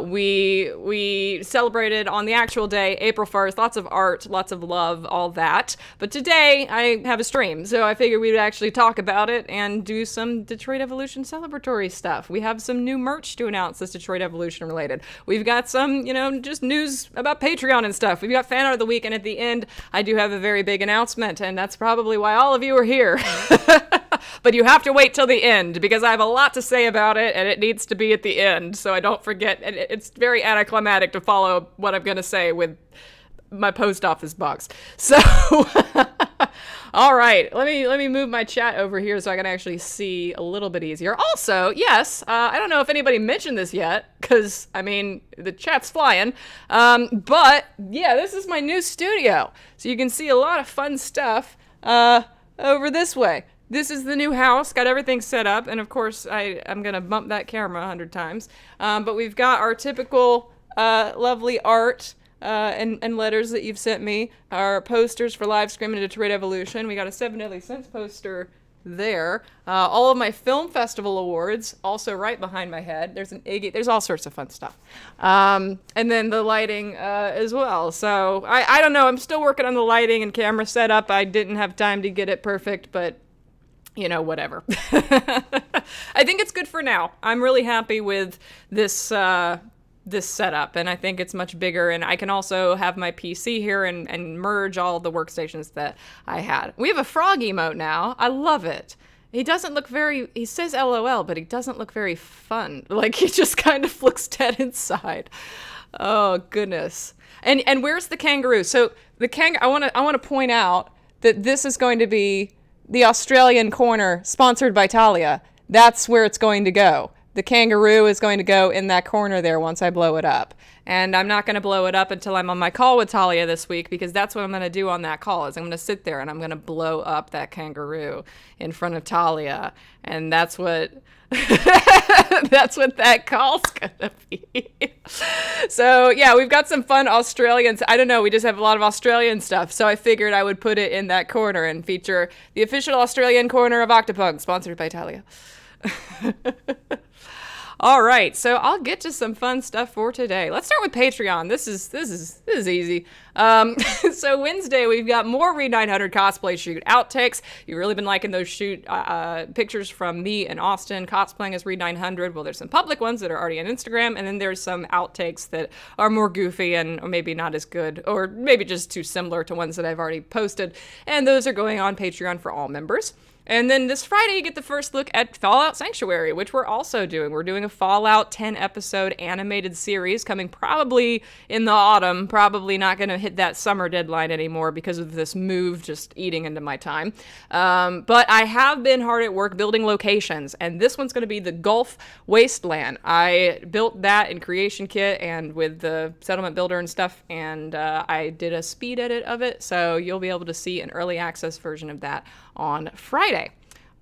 We celebrated on the actual day, April 1st, lots of art, lots of love, all that. But today I have a stream, so I figured we would actually talk about it and do some Detroit Evolution celebratory stuff. We have some new merch to announce that's Detroit Evolution related. We've got some, just news about Patreon and stuff. We've got fan art of the week, and at the end, I do have a very big announcement, and that's probably why all of you are here. But you have to wait till the end, because I have a lot to say about it, and it needs to be at the end, so I don't forget. And it's very anticlimactic to follow what I'm going to say with my post office box. So, all right, let me move my chat over here so I can actually see a little bit easier. Also, yes, I don't know if anybody mentioned this yet, because, the chat's flying, but, yeah, this is my new studio, so you can see a lot of fun stuff over this way. This is the new house, got everything set up, and of course, I'm going to bump that camera 100 times. But we've got our typical lovely art and letters that you've sent me, our posters for live streaming Detroit Evolution. We got a 7 Deadly Sins poster there. All of my film festival awards, also right behind my head. There's an Iggy, there's all sorts of fun stuff. And then the lighting as well. So I don't know, I'm still working on the lighting and camera setup. I didn't have time to get it perfect, but whatever. I think it's good for now. I'm really happy with this this setup, and I think it's much bigger, and I can also have my PC here and merge all the workstations that I had. We have a frog emote now. I love it. He doesn't look he says LOL, but he doesn't look very fun. Like, he just kind of looks dead inside. Oh, goodness. And where's the kangaroo? So I want to point out that this is going to be the Australian corner, sponsored by Talia. That's where it's going to go. The kangaroo is going to go in that corner there once I blow it up. And I'm not going to blow it up until I'm on my call with Talia this week, because that's what I'm going to do on that call, is I'm going to sit there and I'm going to blow up that kangaroo in front of Talia. And that's what... that's what that call's gonna be. So, yeah, we've got some fun Australians. I don't know, we just have a lot of Australian stuff. So I figured I would put it in that corner and feature the official Australian corner of Octopunk, sponsored by Talia. All right, so I'll get to some fun stuff for today. Let's start with Patreon. This is easy. So Wednesday, we've got more Read 900 cosplay shoot outtakes. You've really been liking those shoot pictures from me and Austin cosplaying as Read 900. Well, there's some public ones that are already on Instagram, and then there's some outtakes that are more goofy and or maybe not as good, or maybe just too similar to ones that I've already posted. And those are going on Patreon for all members. And then this Friday, you get the first look at Fallout Sanctuary, which we're also doing. We're doing a Fallout 10-episode animated series coming probably in the autumn. Probably not going to hit that summer deadline anymore because of this move just eating into my time. But I have been hard at work building locations, and this one's going to be the Gulf Wasteland. I built that in Creation Kit and with the Settlement Builder and stuff, and I did a speed edit of it, so you'll be able to see an early access version of that on Friday.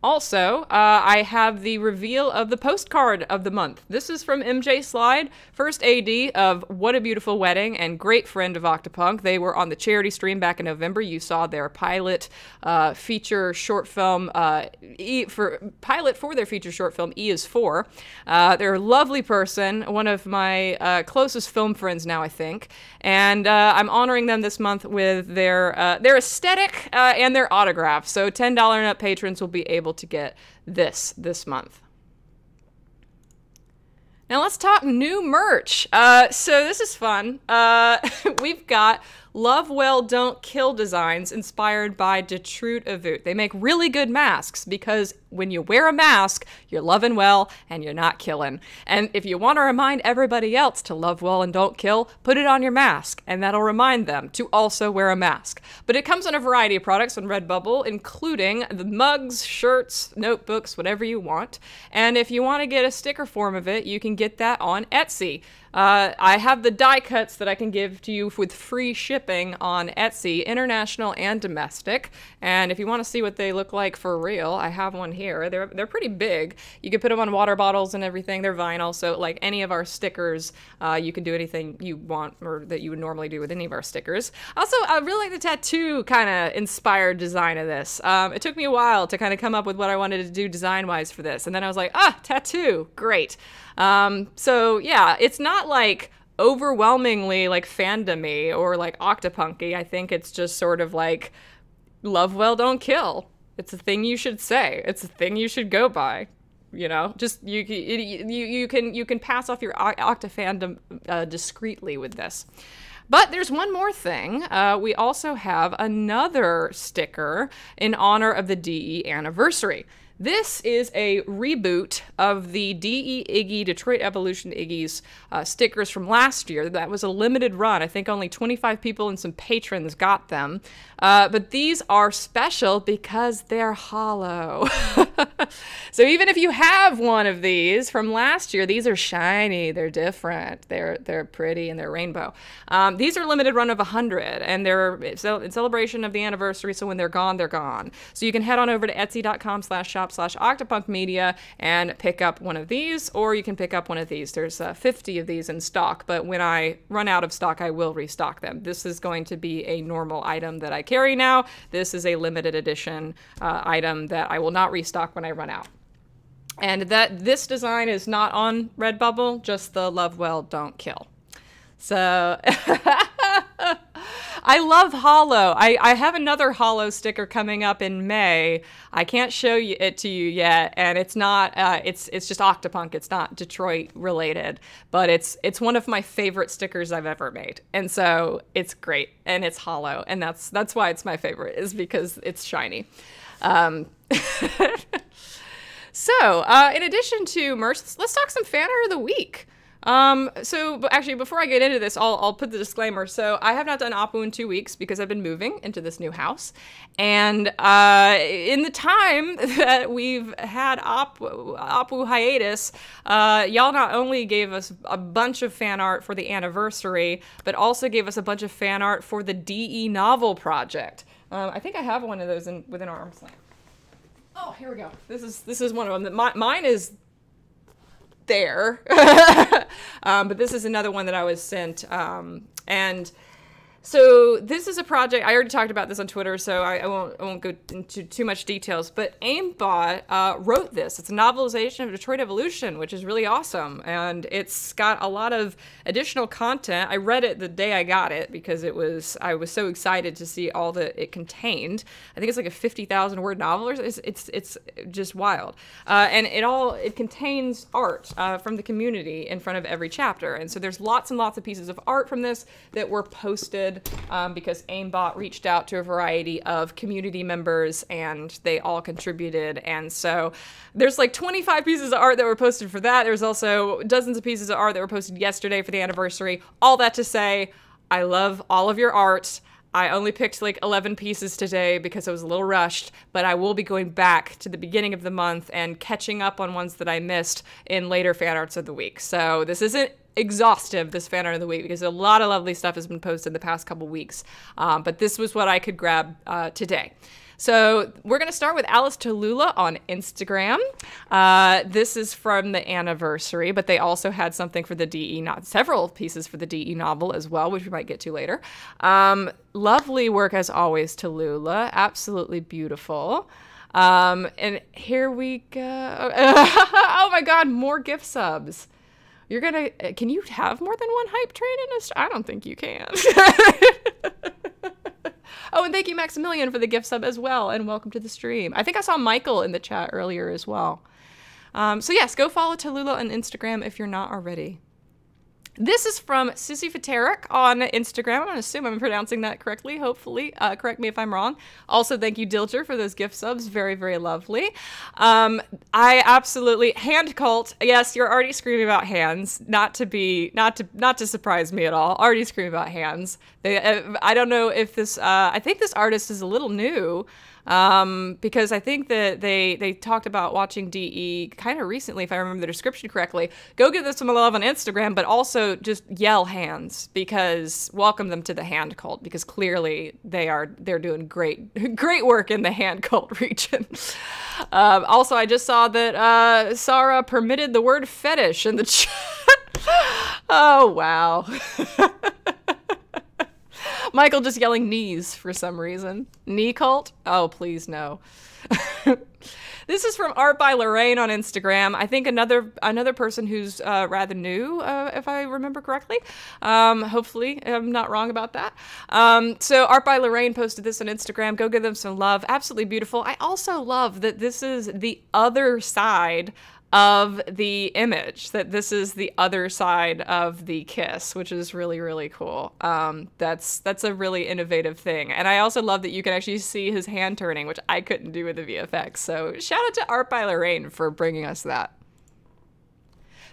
Also, I have the reveal of the postcard of the month. This is from MJ Slide, first AD of What a Beautiful Wedding and great friend of Octopunk. They were on the charity stream back in November. You saw their pilot feature short film, pilot for their feature short film, E is 4. They're a lovely person, one of my closest film friends now, I think. And I'm honoring them this month with their aesthetic and their autograph. So $10 and up patrons will be able to get this month. Now let's talk new merch. So this is fun. We've got Love Well Don't Kill designs inspired by Detroit Avut. They make really good masks because when you wear a mask, you're loving well and you're not killing. And if you want to remind everybody else to love well and don't kill, put it on your mask, and that'll remind them to also wear a mask. But it comes in a variety of products on Redbubble, including the mugs, shirts, notebooks, whatever you want. And if you want to get a sticker form of it, you can get that on Etsy. I have the die cuts that I can give to you with free shipping on Etsy, international and domestic. And if you want to see what they look like for real, I have one here. They're pretty big. You can put them on water bottles and everything. They're vinyl, so like any of our stickers, you can do anything you want or that you would normally do with any of our stickers. Also, I really like the tattoo kind of inspired design of this. It took me a while to kind of come up with what I wanted to do design-wise for this, and then I was like, tattoo, great. So yeah, it's not like overwhelmingly like fandom-y or like Octopunky. I think it's just sort of like love well, don't kill. It's a thing you should say. It's a thing you should go by. You know, just you can pass off your Octa fandom discreetly with this. But there's one more thing. We also have another sticker in honor of the DE anniversary. This is a reboot of the DE Iggy, Detroit Evolution Iggy's stickers from last year. That was a limited run. I think only 25 people and some patrons got them. But these are special because they're hollow. So even if you have one of these from last year, these are shiny, they're different, they're pretty, and they're rainbow. These are limited run of 100, and they're in celebration of the anniversary, so when they're gone, they're gone. So you can head on over to etsy.com/shop/octopunkmedia and pick up one of these, or you can pick up one of these. There's 50 of these in stock, but when I run out of stock, I will restock them. This is going to be a normal item that I carry now. This is a limited edition item that I will not restock when I run out. And that this design is not on Redbubble, just the love well, don't kill. So I love hollow. I have another hollow sticker coming up in May. I can't show it to you yet, and it's not. It's just Octopunk. It's not Detroit related, but it's one of my favorite stickers I've ever made, and so it's great, and it's hollow, and that's why it's my favorite, is because it's shiny. So, in addition to merch, let's talk some fan art of the week. So actually, before I get into this, I'll put the disclaimer. So I have not done Oppo in 2 weeks because I've been moving into this new house. And in the time that we've had Oppo hiatus, y'all not only gave us a bunch of fan art for the anniversary, but also gave us a bunch of fan art for the DE novel project. I think I have one of those within arm's length. Oh, here we go. This is one of them. Mine is there, but this is another one that I was sent, and so this is a project. I already talked about this on Twitter, so I won't go into too much details, but Aimbot wrote this. It's a novelization of Detroit Evolution, which is really awesome, and it's got a lot of additional content. I read it the day I got it because I was so excited to see all that it contained. I think it's like a 50,000 word novel. It's just wild, and it contains art from the community in front of every chapter, and so there's lots and lots of pieces of art from this that were posted because Aimbot reached out to a variety of community members and they all contributed. And so there's like 25 pieces of art that were posted for that. There's also dozens of pieces of art that were posted yesterday for the anniversary. All that to say, I love all of your art. I only picked like 11 pieces today because I was a little rushed, but I will be going back to the beginning of the month and catching up on ones that I missed in later fan arts of the week. So this isn't exhaustive, this fan art of the week, because a lot of lovely stuff has been posted the past couple weeks, but this was what I could grab today. So we're going to start with Alice Tallulah on Instagram. This is from the anniversary, but they also had something for the DE, several pieces for the DE novel as well, which we might get to later. Lovely work as always, Tallulah. Absolutely beautiful. And here we go. Oh my God, more gift subs. Can you have more than one hype train in a I don't think you can. Oh, and thank you, Maximilian, for the gift sub as well, and welcome to the stream. I think I saw Michael in the chat earlier as well. So yes, go follow Tallulah on Instagram if you're not already. This is from Sissy Fateric on Instagram. I'm going to assume I'm pronouncing that correctly, hopefully. Correct me if I'm wrong. Also, thank you, Dilger, for those gift subs. Very, very lovely. I absolutely... Hand cult. Yes, you're already screaming about hands. Not to surprise me at all. Already screaming about hands. I don't know if this... I think this artist is a little new. because I think that they talked about watching DE kind of recently, if I remember the description correctly. Go give them some love on Instagram, but also just yell hands, because welcome them to the hand cult, because clearly they're doing great work in the hand cult region. Also, I just saw that Sarah permitted the word fetish in the chat. Oh, wow. Michael just yelling knees for some reason. Knee cult? Oh, please no. This is from Art by Lorraine on Instagram. I think another person who's rather new, if I remember correctly. Hopefully I'm not wrong about that. So Art by Lorraine posted this on Instagram. Go give them some love. Absolutely beautiful. I also love that this is the other side of the image, that this is the other side of the kiss, which is really, really cool. That's a really innovative thing. And I also love that you can actually see his hand turning, which I couldn't do with the VFX. So shout out to Art by Lorraine for bringing us that.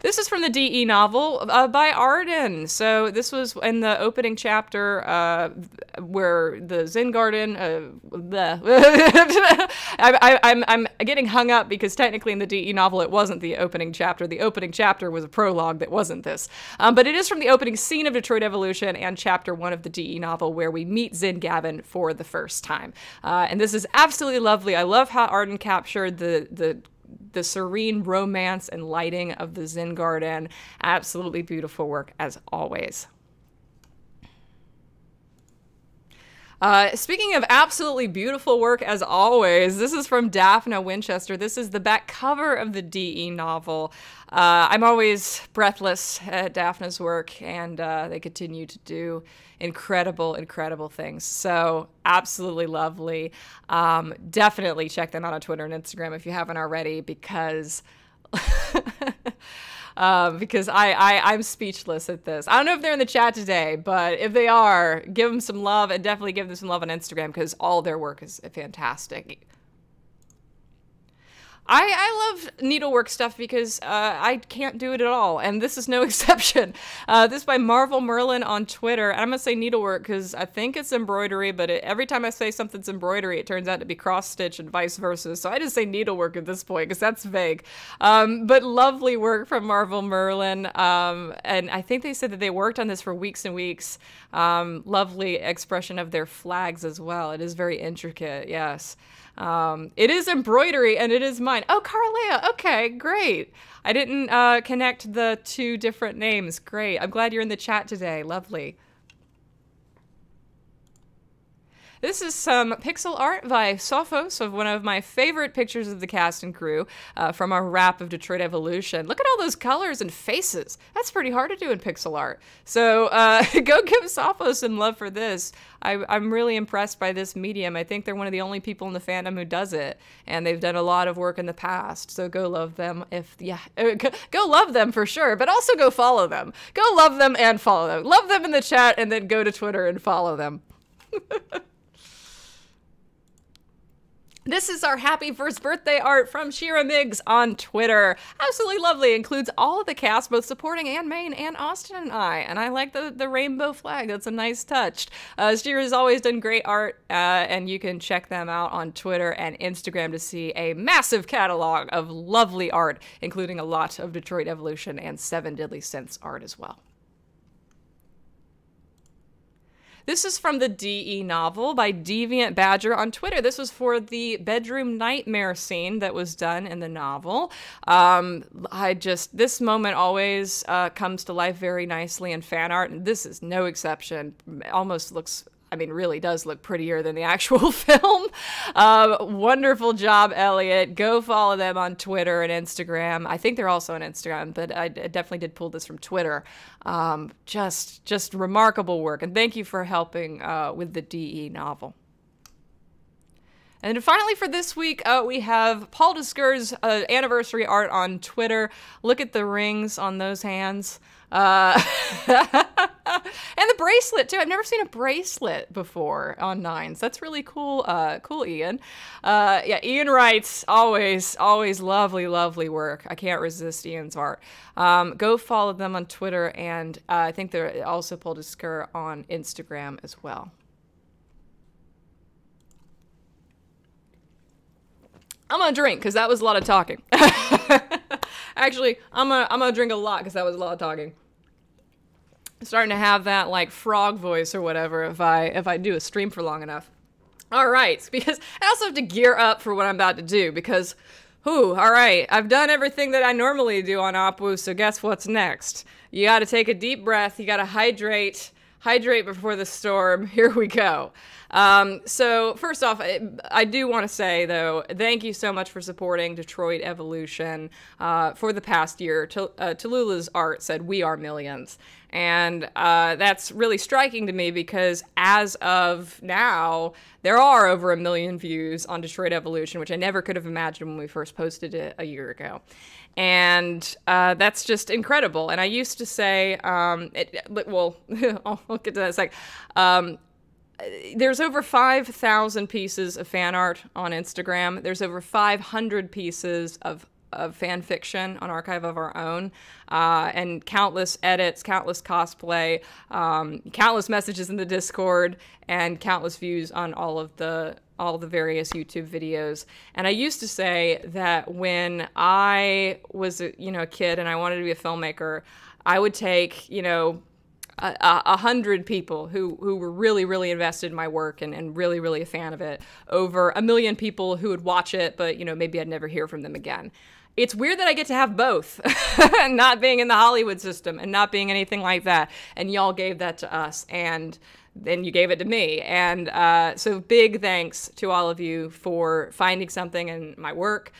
This is from the DE novel by Arden. So this was in the opening chapter where the Zen Garden. I'm getting hung up because technically in the DE novel it wasn't the opening chapter. The opening chapter was a prologue that wasn't this. But it is from the opening scene of Detroit Evolution and chapter 1 of the DE novel where we meet Zen Gavin for the first time. And this is absolutely lovely. I love how Arden captured the serene romance and lighting of the Zen Garden. Absolutely beautiful work as always. Speaking of absolutely beautiful work as always, this is from Daphne Winchester. This is the back cover of the DE novel. I'm always breathless at Daphne's work, and they continue to do incredible things. So absolutely lovely. Definitely check them out on Twitter and Instagram if you haven't already, because I'm speechless at this. I don't know if they're in the chat today, but if they are, give them some love, and definitely give them some love on Instagram, because all their work is fantastic. I love needlework stuff because I can't do it at all, and this is no exception. This is by Marvel Merlin on Twitter. I'm going to say needlework because I think it's embroidery, but every time I say something's embroidery, it turns out to be cross-stitch and vice versa, so I just say needlework at this point because that's vague. But lovely work from Marvel Merlin, and I think they said that they worked on this for weeks and weeks. Lovely expression of their flags as well. It is very intricate, yes. It is embroidery and it is mine. Oh, Carlea. Okay, great. I didn't connect the two different names. Great. I'm glad you're in the chat today. Lovely. This is some pixel art by Sophos of one of my favorite pictures of the cast and crew from our wrap of Detroit Evolution. Look at all those colors and faces. That's pretty hard to do in pixel art. So go give Sophos some love for this. I'm really impressed by this medium. I think they're one of the only people in the fandom who does it, and they've done a lot of work in the past. So go love them go love them for sure, but also go follow them. Go love them and follow them. Love them in the chat and then go to Twitter and follow them. This is our happy first birthday art from Shira Miggs on Twitter. Absolutely lovely. Includes all of the cast, both supporting and main, and Austin and I. And I like the rainbow flag. That's a nice touch. Shira's always done great art, and you can check them out on Twitter and Instagram to see a massive catalog of lovely art, including a lot of Detroit Evolution and Seven Deadly Sins art as well. This is from the DE novel by Deviant Badger on Twitter. This was for the bedroom nightmare scene that was done in the novel. This moment always comes to life very nicely in fan art, and this is no exception. Almost looks, I mean, really does look prettier than the actual film. Wonderful job, Elliot. Go follow them on Twitter and Instagram. I think they're also on Instagram, but I definitely did pull this from Twitter. Just remarkable work. And thank you for helping with the DE novel. And finally for this week, we have Paul Disker's anniversary art on Twitter. Look at the rings on those hands. And the bracelet too. I've never seen a bracelet before on Nines. That's really cool. Cool, Ian. Yeah, Ian writes always lovely work. I can't resist Ian's art. Go follow them on Twitter, and I think they're also Paul Disker on Instagram as well. I'm gonna drink because that was a lot of talking. Actually, I'm gonna drink a lot because that was a lot of talking. I'm starting to have that like frog voice or whatever if I do a stream for long enough. All right, because I also have to gear up for what I'm about to do because, all right, I've done everything that I normally do on Opwu, so guess what's next? You got to take a deep breath. You got to hydrate before the storm. Here we go. So first off, I do want to say, though, thank you so much for supporting Detroit Evolution for the past year. Tallulah's art said, "We are millions." And that's really striking to me because as of now, there are over 1 million views on Detroit Evolution, which I never could have imagined when we first posted it a year ago. And that's just incredible. And I used to say, I'll get to that in a sec. There's over 5,000 pieces of fan art on Instagram. There's over 500 pieces of fan fiction on Archive of Our Own, and countless edits, countless cosplay, countless messages in the Discord, and countless views on all of the various YouTube videos. And I used to say that when I was a kid and I wanted to be a filmmaker, I would take 100 people who were really, really invested in my work and really, really a fan of it over 1 million people who would watch it, but maybe I'd never hear from them again. It's weird that I get to have both, not being in the Hollywood system and not being anything like that. And y'all gave that to us, and then you gave it to me. And so big thanks to all of you for finding something in my work.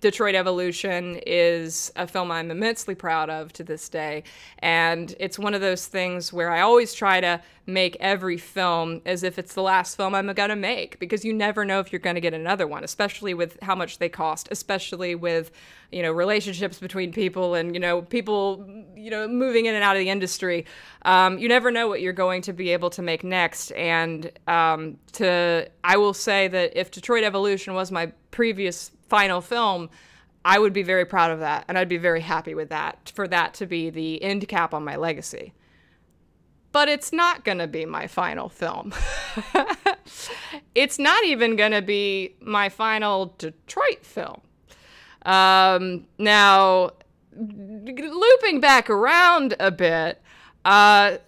Detroit Evolution is a film I'm immensely proud of to this day. And it's one of those things where I always try to make every film as if it's the last film I'm going to make, because you never know if you're going to get another one, especially with how much they cost, especially with, relationships between people and, people, moving in and out of the industry. You never know what you're going to be able to make next. And I will say that if Detroit Evolution was my previous final film, I would be very proud of that, and I'd be very happy with that, for that to be the end cap on my legacy. But it's not going to be my final film. It's not even going to be my final Detroit film. Now, looping back around a bit, how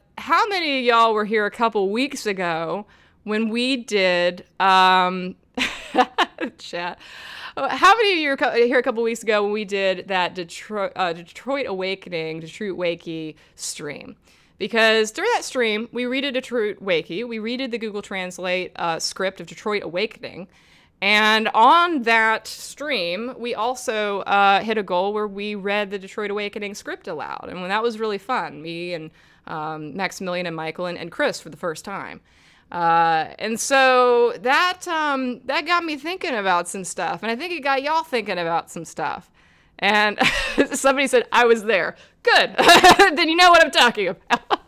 many of y'all were here a couple weeks ago when we did, chat, how many of you were here a couple weeks ago when we did that Detroit Awakening, Detroit Wakey stream? Because during that stream, we redid Detroit Wakey, we redid the Google Translate script of Detroit Awakening, and on that stream, we also hit a goal where we read the Detroit Awakening script aloud, and that was really fun. Me and Maximilian and Michael and Chris for the first time. And so that got me thinking about some stuff, and I think it got y'all thinking about some stuff. And somebody said, I was there. Good. Then you know what I'm talking about.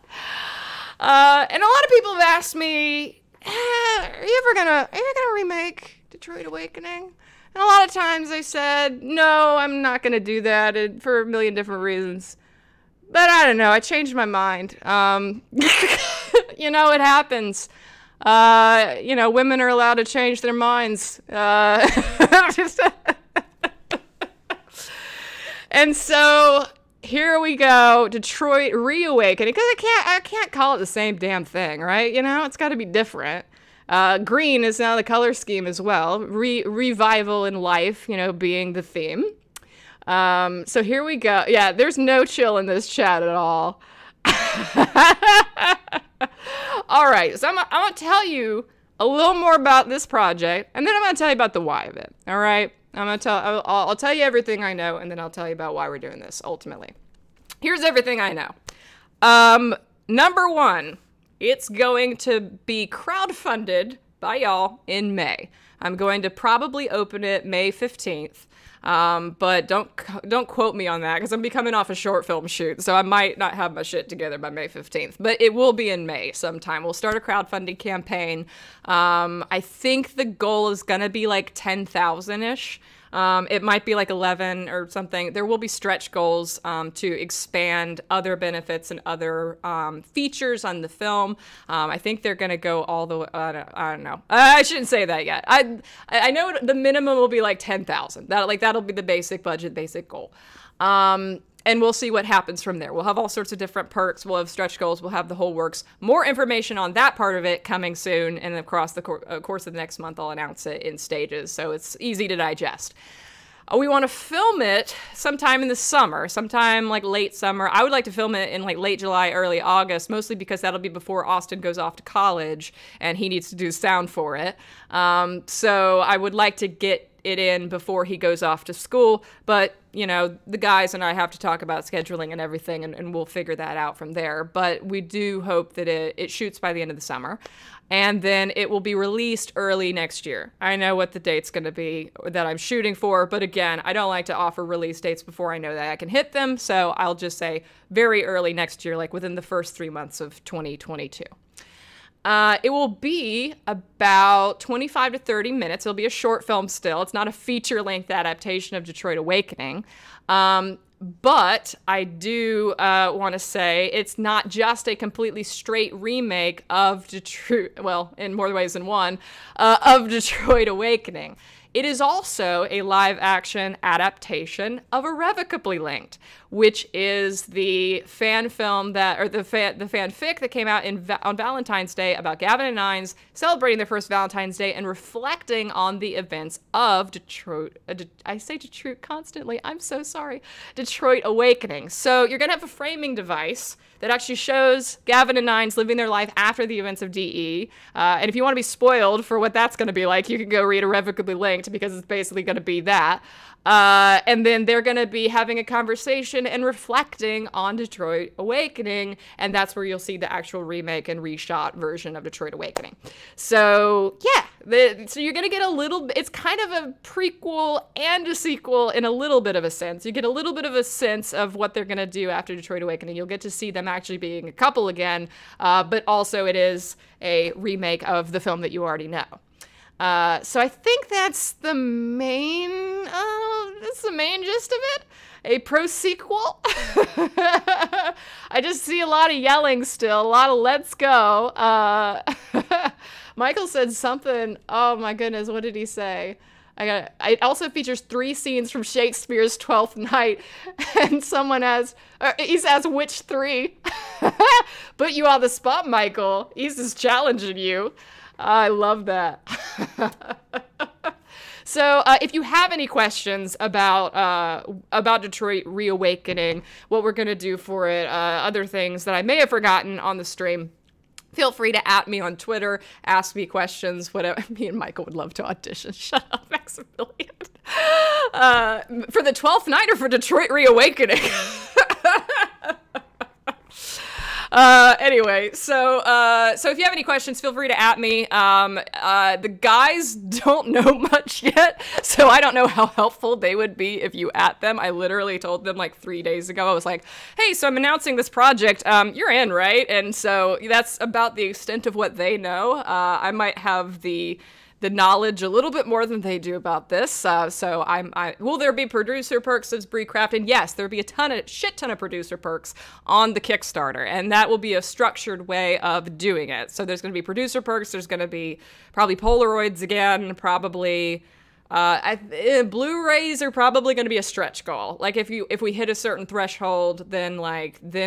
And a lot of people have asked me, are you ever gonna remake Detroit Awakening? And a lot of times I said, no, I'm not gonna do that, and for a million different reasons. But I don't know, I changed my mind. It happens. Women are allowed to change their minds. And so here we go, Detroit Reawakening, because I can't call it the same damn thing, right? It's got to be different. Green is now the color scheme as well. Revival in life, being the theme. So here we go. Yeah, there's no chill in this chat at all. All right, so I'm going to tell you a little more about this project, and then I'm going to tell you about the why of it. All right, I'll tell you everything I know, and then I'll tell you about why we're doing this ultimately. Here's everything I know. Number one, it's going to be crowdfunded by y'all in May. I'm going to probably open it May 15th. But don't quote me on that, because I'm be coming off a short film shoot, so I might not have my shit together by May 15th, but it will be in May sometime. We'll start a crowdfunding campaign. I think the goal is gonna be like 10,000-ish. It might be like 11 or something. There will be stretch goals to expand other benefits and other features on the film. I think they're going to go all the way. I don't know. I shouldn't say that yet. I know the minimum will be like 10,000. That'll be the basic budget, basic goal. And we'll see what happens from there. We'll have all sorts of different perks. We'll have stretch goals. We'll have the whole works. More information on that part of it coming soon. And across the course of the next month, I'll announce it in stages. So it's easy to digest. We want to film it sometime in the summer, sometime like late summer. I would like to film it in like late July, early August, mostly because that'll be before Austin goes off to college and he needs to do sound for it. So I would like to get it in before he goes off to school, but you know, the guys and I have to talk about scheduling and everything, and we'll figure that out from there. But we do hope that it shoots by the end of the summer, and then it will be released early next year. I know what the date's going to be that I'm shooting for, but again, I don't like to offer release dates before I know that I can hit them, so I'll just say very early next year, like within the first 3 months of 2022. It will be about 25 to 30 minutes. It'll be a short film still. It's not a feature-length adaptation of Detroit Awakening. But I do want to say it's not just a completely straight remake of Detroit, well, in more ways than one, of Detroit Awakening. It is also a live-action adaptation of Irrevocably Linked, which is the fan film that, or the fanfic that came out on Valentine's Day about Gavin and Nines celebrating their first Valentine's Day and reflecting on the events of Detroit. I say Detroit constantly. I'm so sorry. Detroit Awakening. So you're gonna have a framing device that actually shows Gavin and Nines living their life after the events of DE. And if you want to be spoiled for what that's going to be like, you can go read Irrevocably Linked, because it's basically going to be that. And then they're going to be having a conversation and reflecting on Detroit Awakening, and that's where you'll see the actual remake and reshot version of Detroit Awakening. So, yeah, so you're going to get a little, it's kind of a prequel and a sequel in a little bit of a sense. You get a little bit of a sense of what they're going to do after Detroit Awakening. You'll get to see them actually being a couple again, but also it is a remake of the film that you already know. So I think that's the main gist of it. A pro-sequel. I just see a lot of yelling still, a lot of let's go. Michael said something, oh my goodness, what did he say? It also features 3 scenes from Shakespeare's Twelfth Night, and he's asked which 3? Put you on the spot, Michael. He's just challenging you. I love that. So if you have any questions about Detroit Reawakening, what we're going to do for it, other things that I may have forgotten on the stream, feel free to @ me on Twitter, ask me questions, whatever. Me and Michael would love to audition. Shut up, Maximilian. For the 12th Night or for Detroit Reawakening? Anyway, so if you have any questions, feel free to @ me. The guys don't know much yet, so I don't know how helpful they would be if you @ them. I literally told them like 3 days ago. I was like, hey, so I'm announcing this project. You're in, right? And so that's about the extent of what they know. I might have the knowledge a little bit more than they do about this. So will there be producer perks as Brie Craft? And yes, there'll be a shit ton of producer perks on the Kickstarter, and that will be a structured way of doing it. So there's going to be producer perks. There's going to be probably Polaroids again, probably. Blu-rays are probably going to be a stretch goal. Like if we hit a certain threshold, then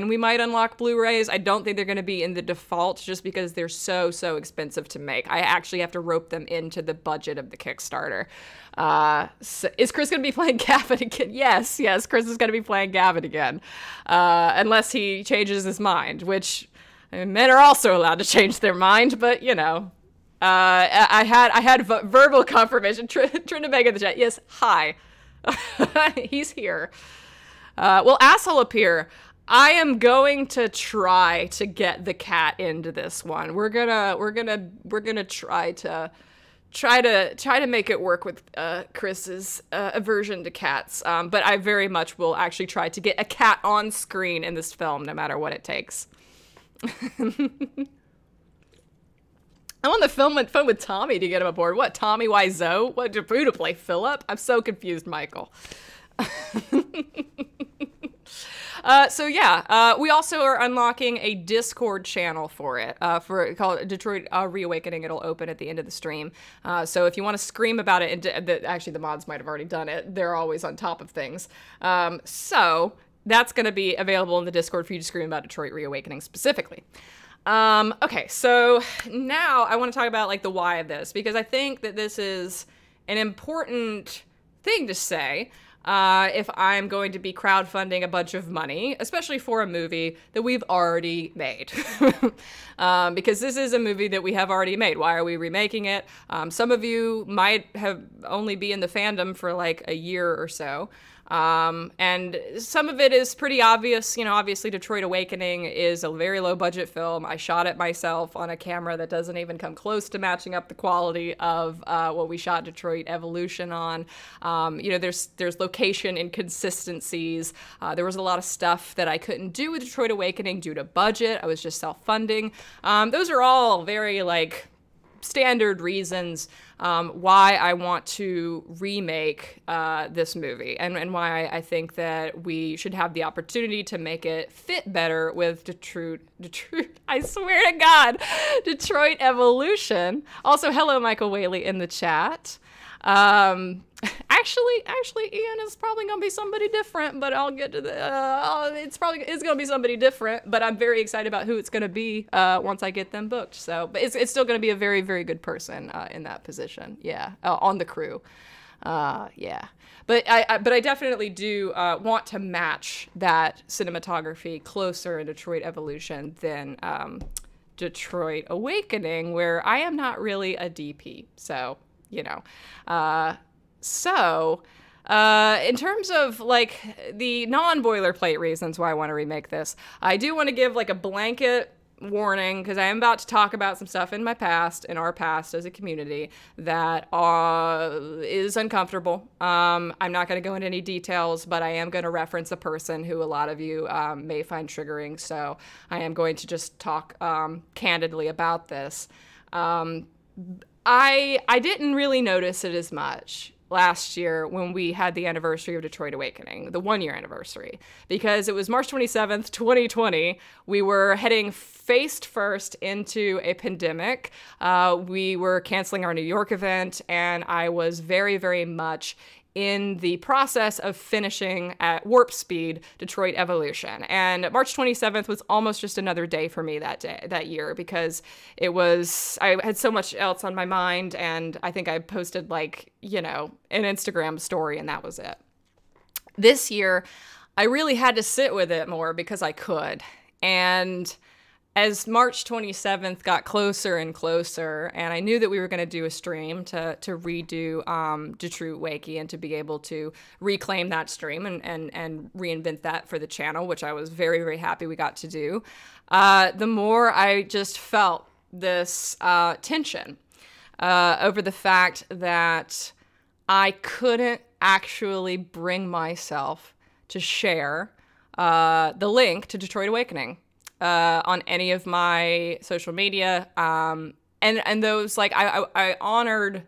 we might unlock Blu-rays. I don't think they're going to be in the default just because they're so expensive to make. I actually have to rope them into the budget of the Kickstarter. So is Chris going to be playing Gavin again? Yes, Chris is going to be playing Gavin again. Unless he changes his mind, which men are also allowed to change their mind, but you know. I had verbal confirmation. Trinidad in the chat. Yes, hi. He's here. Will Asshole appear? I am going to try to get the cat into this one. We're gonna try to make it work with Chris's aversion to cats. But I very much will actually try to get a cat on screen in this film, no matter what it takes. I'm on the phone with Tommy to get him aboard. What, Tommy Wiseau? What, who to play Philip? I'm so confused, Michael. We also are unlocking a Discord channel for it, called Detroit Reawakening. It'll open at the end of the stream. So if you want to scream about it, actually the mods might have already done it. They're always on top of things. So that's going to be available in the Discord for you to scream about Detroit Reawakening specifically. Okay, so now I want to talk about like the why of this, because I think that this is an important thing to say. If I'm going to be crowdfunding a bunch of money, especially for a movie that we've already made. Because this is a movie that we have already made. Why are we remaking it? Some of you might have only be in the fandom for like a year or so. And some of it is pretty obvious. You know, obviously Detroit Awakening is a very low budget film. I shot it myself on a camera that doesn't even come close to matching up the quality of what we shot Detroit Evolution on. You know, there's location inconsistencies. There was a lot of stuff that I couldn't do with Detroit Awakening due to budget. I was just self-funding. Those are all very like standard reasons why I want to remake this movie, and why I think that we should have the opportunity to make it fit better with Detroit, I swear to God, Detroit Evolution. Also, hello, Michael Whaley in the chat. Actually, Ian is probably gonna be somebody different, but I'll get to the. It's gonna be somebody different, but I'm very excited about who it's gonna be once I get them booked. So, but it's still gonna be a very, very good person in that position. Yeah, on the crew. Yeah, but I definitely do want to match that cinematography closer in Detroit Evolution than Detroit Awakening, where I am not really a DP. So. You know, in terms of like the non-boilerplate reasons why I want to remake this, I do want to give like a blanket warning, because I am about to talk about some stuff in our past as a community that is uncomfortable. I'm not going to go into any details, but I am going to reference a person who a lot of you may find triggering. So I am going to just talk candidly about this. I didn't really notice it as much last year when we had the anniversary of Detroit Awakening, the 1-year anniversary, because it was March 27th, 2020. We were heading face first into a pandemic. We were canceling our New York event, and I was very, very much in the process of finishing at warp speed Detroit Evolution. And March 27th was almost just another day for me that year, because I had so much else on my mind, and I think I posted like, you know, an Instagram story, and that was it. This year, I really had to sit with it more because I could. And as March 27th got closer and closer, and I knew that we were going to do a stream to redo Detroit Wakey and to be able to reclaim that stream and reinvent that for the channel, which I was very, very happy we got to do, the more I just felt this tension over the fact that I couldn't actually bring myself to share the link to Detroit Awakening on any of my social media. And those, like, I honored,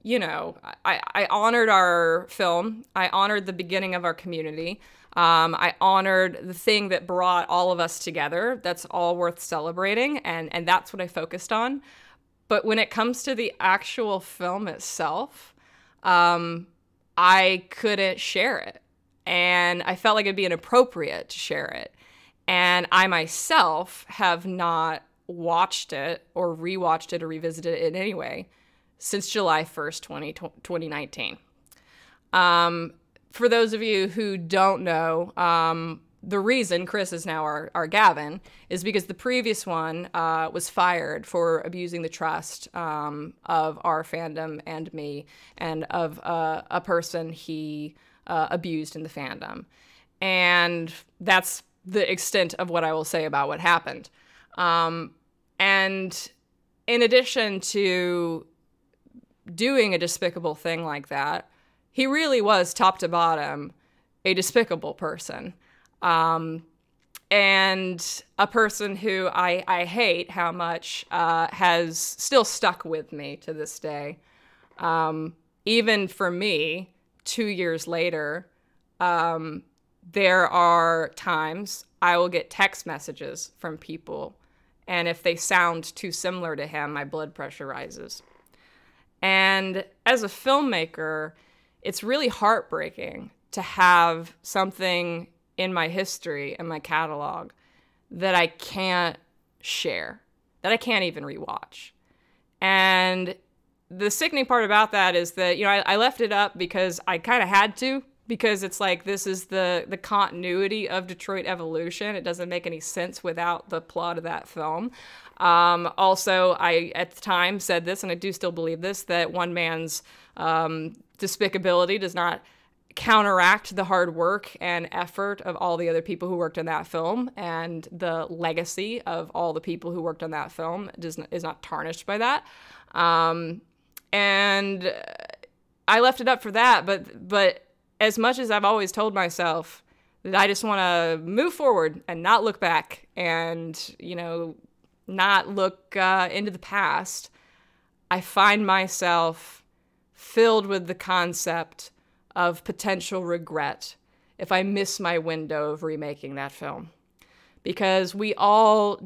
you know, I honored our film. I honored the beginning of our community. I honored the thing that brought all of us together. That's all worth celebrating. And that's what I focused on. But when it comes to the actual film itself, I couldn't share it. And I felt like it'd be inappropriate to share it. And I myself have not watched it or rewatched it or revisited it in any way since July 1st, 2019. For those of you who don't know, the reason Chris is now our Gavin is because the previous one was fired for abusing the trust of our fandom and me, and of a person he abused in the fandom. And that's the extent of what I will say about what happened. And in addition to doing a despicable thing like that, he really was top to bottom a despicable person. and a person who I hate how much has still stuck with me to this day. Even for me, 2 years later, there are times I will get text messages from people, and if they sound too similar to him, my blood pressure rises. And as a filmmaker, it's really heartbreaking to have something in my history and my catalog that I can't share, that I can't even rewatch. And the sickening part about that is that, you know, I left it up because I kind of had to, because it's like, this is the continuity of Detroit Evolution. It doesn't make any sense without the plot of that film. Also, I, at the time, said this, and I do still believe this, that one man's despicability does not counteract the hard work and effort of all the other people who worked on that film, and the legacy of all the people who worked on that film is not tarnished by that. And I left it up for that, but as much as I've always told myself that I just want to move forward and not look back and, you know, not look into the past, I find myself filled with the concept of potential regret if I miss my window of remaking that film. Because we all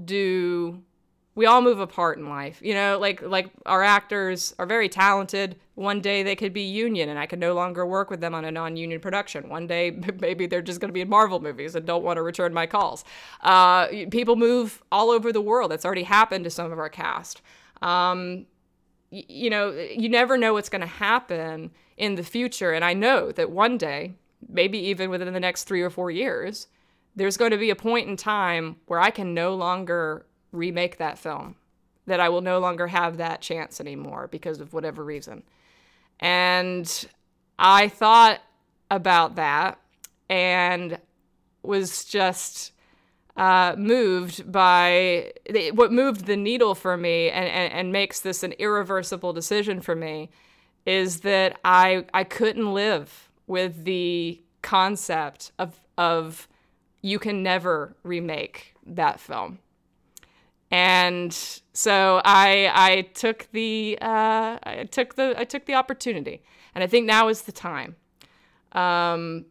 move apart in life. You know, like our actors are very talented. One day they could be union and I could no longer work with them on a non-union production. One day maybe they're just going to be in Marvel movies and don't want to return my calls. People move all over the world. That's already happened to some of our cast. You know, you never know what's going to happen in the future. And I know that one day, maybe even within the next 3 or 4 years, there's going to be a point in time where I can no longer remake that film, that I will no longer have that chance anymore because of whatever reason. And I thought about that and was just moved by what moved the needle for me and makes this an irreversible decision for me is that I couldn't live with the concept of you can never remake that film. And so I took the opportunity, and I think now is the time. Now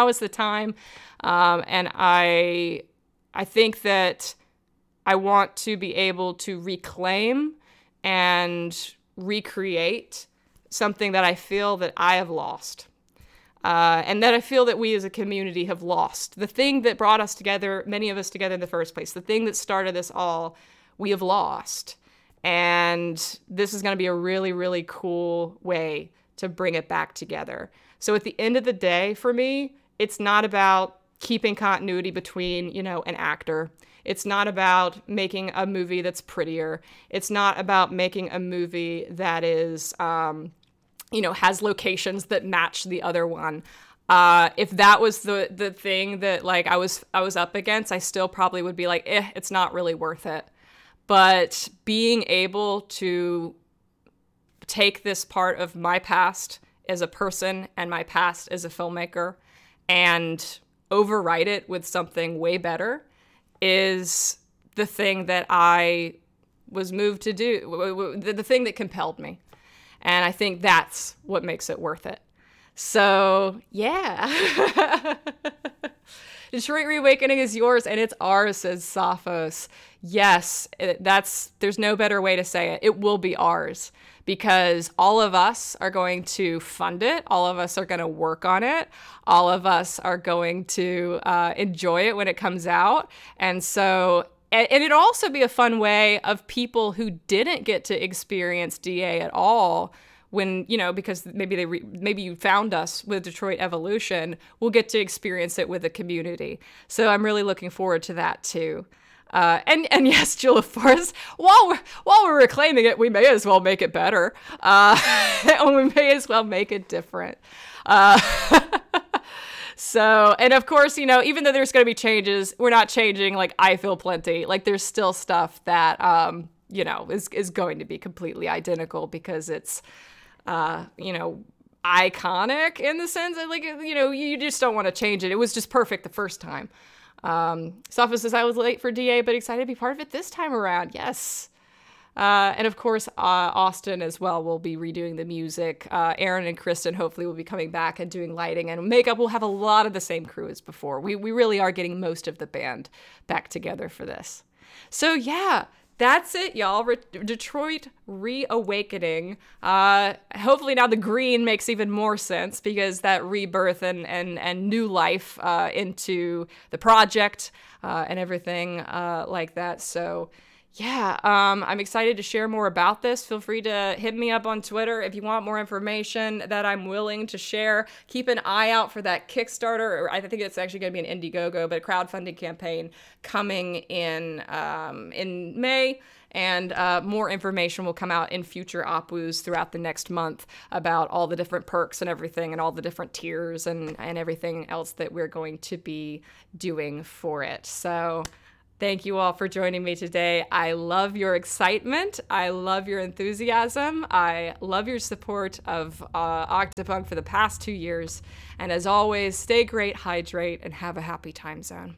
is the time, and I think that I want to be able to reclaim and recreate something that I feel that I have lost. And that I feel that we as a community have lost. The thing that brought us together, many of us together in the first place, the thing that started this all, we have lost. And this is going to be a really, really cool way to bring it back together. So at the end of the day, for me, it's not about keeping continuity between, you know, an actor. It's not about making a movie that's prettier. It's not about making a movie that is, you know, has locations that match the other one. If that was the thing that like I was up against, I still probably would be like, it's not really worth it. But being able to take this part of my past as a person and my past as a filmmaker and overwrite it with something way better is the thing that I was moved to do, the thing that compelled me. And I think that's what makes it worth it. So, yeah. Detroit Reawakening is yours, and it's ours, says Sophos. Yes, there's no better way to say it. It will be ours, because all of us are going to fund it. All of us are going to work on it. All of us are going to enjoy it when it comes out. And so... And it'd also be a fun way of people who didn't get to experience DA at all when, you know, because maybe you found us with Detroit Evolution, we'll get to experience it with the community. So I'm really looking forward to that too. And yes, Jill of Forest, while we're reclaiming it, we may as well make it better. And we may as well make it different. So, and of course, you know, even though there's going to be changes, we're not changing, like, I Feel Plenty. Like, there's still stuff that, you know, is going to be completely identical because it's, you know, iconic in the sense that, like, you know, you just don't want to change it. It was just perfect the first time. Sophos says, I was late for DA, but excited to be part of it this time around. Yes. And of course, Austin as well will be redoing the music. Aaron and Kristen hopefully will be coming back and doing lighting and makeup. We'll have a lot of the same crew as before. We really are getting most of the band back together for this. So yeah, that's it, y'all. Detroit reawakening. Hopefully now the green makes even more sense because that rebirth and new life into the project and everything like that. So yeah, I'm excited to share more about this. Feel free to hit me up on Twitter if you want more information that I'm willing to share. Keep an eye out for that Kickstarter, or I think it's actually going to be an IndieGogo, but a crowdfunding campaign coming in May. And more information will come out in future Opus throughout the next month about all the different perks and everything and all the different tiers and everything else that we're going to be doing for it. So thank you all for joining me today. I love your excitement. I love your enthusiasm. I love your support of Octopunk for the past 2 years. And as always, stay great, hydrate, and have a happy time zone.